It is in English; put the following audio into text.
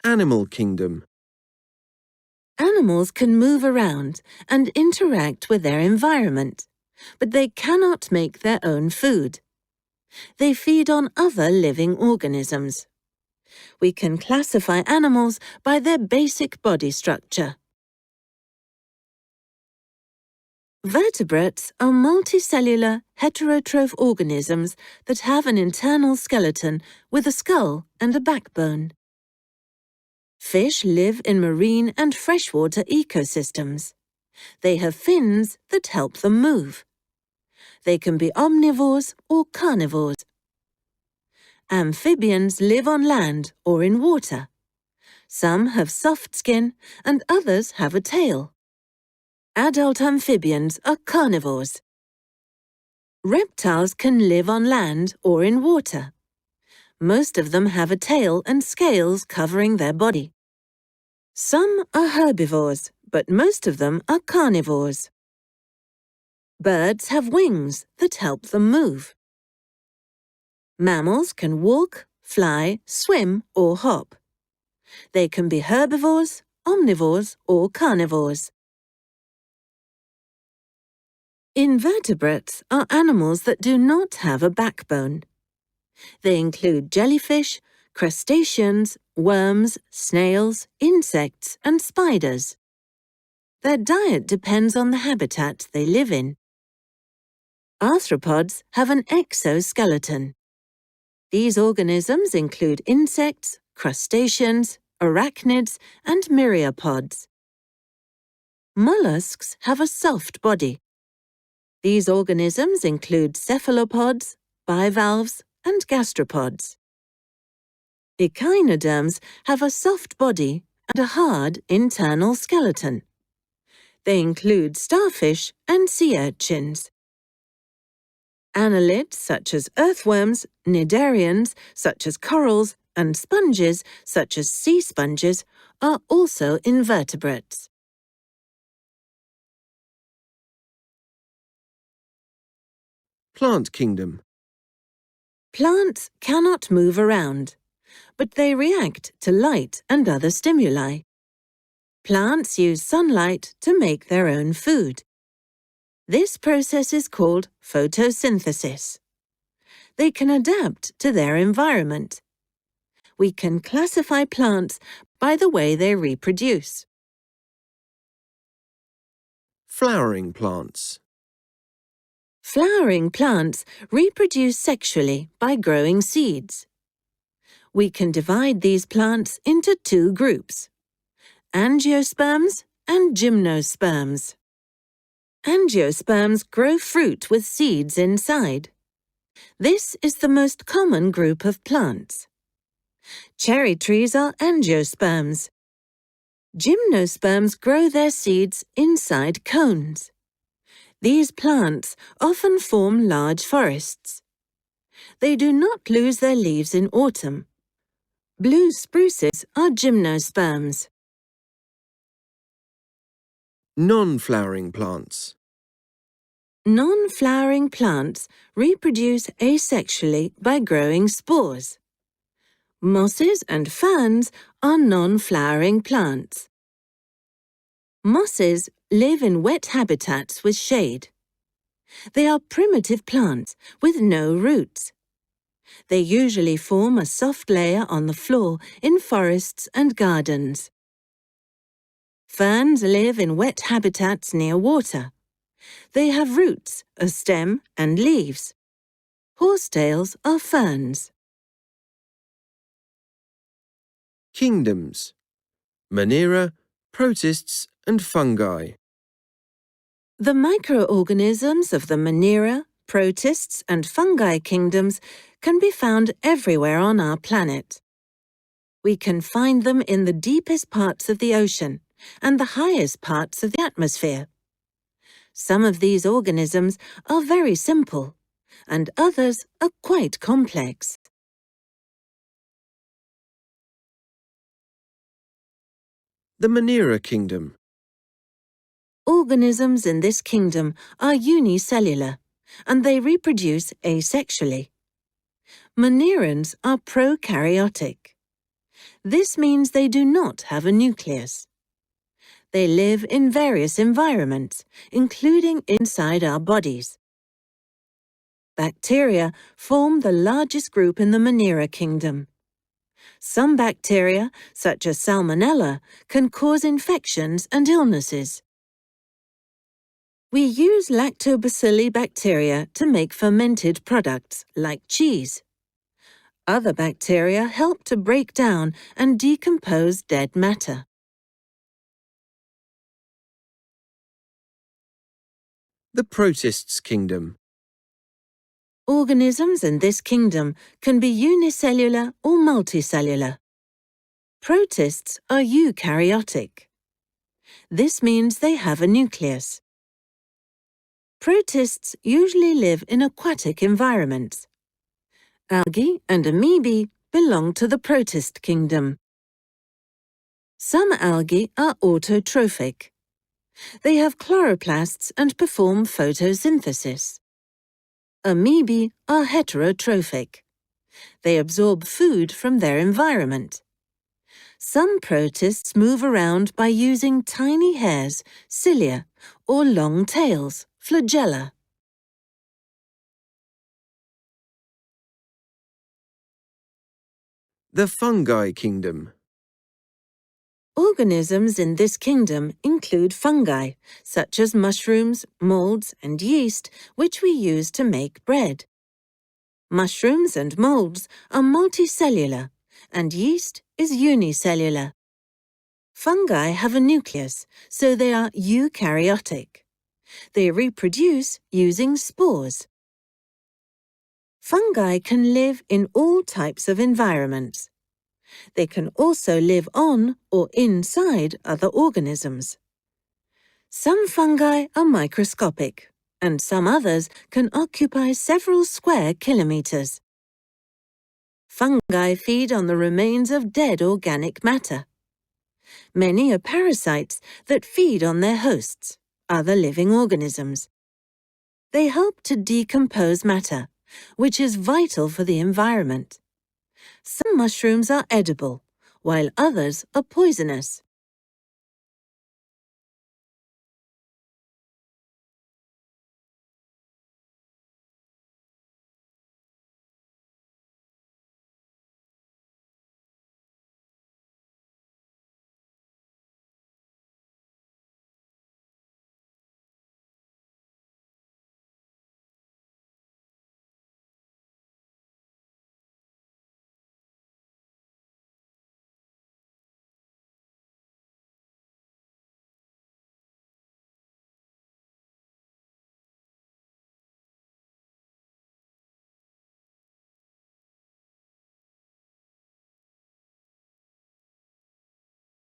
Animal kingdom. Animals can move around and interact with their environment, but they cannot make their own food. They feed on other living organisms. We can classify animals by their basic body structure. Vertebrates are multicellular, heterotroph organisms that have an internal skeleton with a skull and a backbone. Fish live in marine and freshwater ecosystems. They have fins that help them move. They can be omnivores or carnivores. Amphibians live on land or in water. Some have soft skin and others have a tail. Adult amphibians are carnivores. Reptiles can live on land or in water. Most of them have a tail and scales covering their body. Some are herbivores, but most of them are carnivores. Birds have wings that help them move. Mammals can walk, fly, swim, or hop. They can be herbivores, omnivores, or carnivores. Invertebrates are animals that do not have a backbone. They include jellyfish, crustaceans, worms, snails, insects, and spiders. Their diet depends on the habitat they live in. Arthropods have an exoskeleton. These organisms include insects, crustaceans, arachnids, and myriapods. Mollusks have a soft body. These organisms include cephalopods, bivalves, and gastropods. Echinoderms have a soft body and a hard internal skeleton. They include starfish and sea urchins. Annelids such as earthworms, cnidarians such as corals, and sponges such as sea sponges are also invertebrates. Plant kingdom. Plants cannot move around, but they react to light and other stimuli. Plants use sunlight to make their own food. This process is called photosynthesis. They can adapt to their environment. We can classify plants by the way they reproduce. Flowering plants. Flowering plants reproduce sexually by growing seeds. We can divide these plants into two groups: angiosperms and gymnosperms. Angiosperms grow fruit with seeds inside. This is the most common group of plants. Cherry trees are angiosperms. Gymnosperms grow their seeds inside cones. These plants often form large forests. They do not lose their leaves in autumn. Blue spruces are gymnosperms. Non-flowering plants. Non-flowering plants reproduce asexually by growing spores. Mosses and ferns are non-flowering plants. Mosses live in wet habitats with shade. They are primitive plants with no roots. They usually form a soft layer on the floor in forests and gardens. Ferns live in wet habitats near water. They have roots, a stem, and leaves. Horsetails are ferns. Kingdoms. Manera, Protists, and Fungi. The microorganisms of the Manera, Protists, and Fungi kingdoms can be found everywhere on our planet. We can find them in the deepest parts of the ocean and the highest parts of the atmosphere. Some of these organisms are very simple, and others are quite complex. The Manera kingdom. Organisms in this kingdom are unicellular, and they reproduce asexually. Manerans are prokaryotic. This means they do not have a nucleus. They live in various environments, including inside our bodies. Bacteria form the largest group in the Manera kingdom. Some bacteria, such as Salmonella, can cause infections and illnesses. We use lactobacilli bacteria to make fermented products like cheese. Other bacteria help to break down and decompose dead matter. The Protists kingdom. Organisms in this kingdom can be unicellular or multicellular. Protists are eukaryotic. This means they have a nucleus. Protists usually live in aquatic environments. Algae and amoebae belong to the protist kingdom. Some algae are autotrophic. They have chloroplasts and perform photosynthesis. Amoebae are heterotrophic. They absorb food from their environment. Some protists move around by using tiny hairs, cilia, or long tails, flagella. The Fungi kingdom. Organisms in this kingdom include fungi, such as mushrooms, molds, and yeast, which we use to make bread. Mushrooms and molds are multicellular, and yeast is unicellular. Fungi have a nucleus, so they are eukaryotic. They reproduce using spores. Fungi can live in all types of environments. They can also live on or inside other organisms. Some fungi are microscopic, and some others can occupy several square kilometers. Fungi feed on the remains of dead organic matter. Many are parasites that feed on their hosts, other living organisms. They help to decompose matter, which is vital for the environment. Some mushrooms are edible, while others are poisonous.